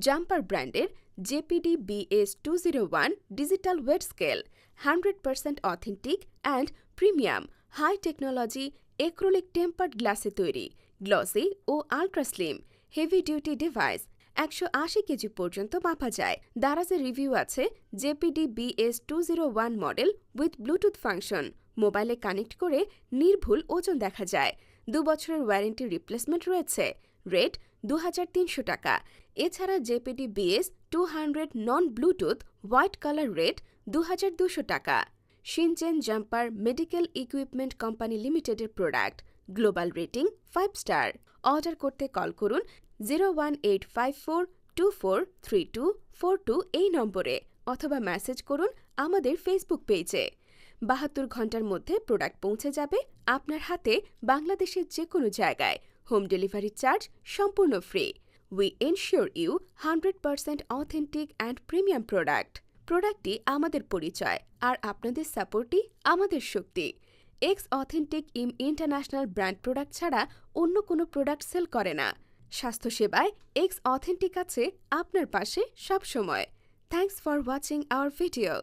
Jumper ব্র্যান্ডের JPD BS201 digital weight scale 100% authentic and premium high technology acrylic tempered গ্লাসে তৈরি glossy ও ultra slim heavy duty device 180 KG পর্যন্ত মাপা যায়। দারাজে রিভিউ আছে JPD BS201 model with bluetooth function. মোবাইলে কানেক্ট করে নির্ভুল ওজন দেখা যায়। 2 বছরের ওয়ারেন্টি রিপ্লেসমেন্ট রয়েছে। রেট 2300 টাকা। এছাড়া জেপিডি BS200 নন ব্লুটুথ হোয়াইট কালার রেট 2200 টাকা। Shin-chan jumper medical equipment company লিমিটেডের product. Global rating 5 star. Order করতে কল করুন 01854243242 এই নম্বরে অথবা মেসেজ করুন আমাদের ফেসবুক পেজে। 72 ঘন্টার মধ্যে প্রোডাক্ট পৌঁছে যাবে আপনার হাতে বাংলাদেশের যে কোনো জায়গায়। হোম ডেলিভারি চার্জ সম্পূর্ণ free. We ensure you 100% authentic and premium product. প্রোডাক্টটি আমাদের পরিচয় আর আপনাদের সাপোর্টই আমাদের শক্তি। এক্স অথেন্টিক ইন্টারন্যাশনাল ব্র্যান্ড প্রোডাক্ট ছাড়া অন্য কোনো প্রোডাক্ট সেল করে না। স্বাস্থ্যসেবায় এক্স অথেন্টিক আছে আপনার পাশে সবসময়। Thanks for watching hour video.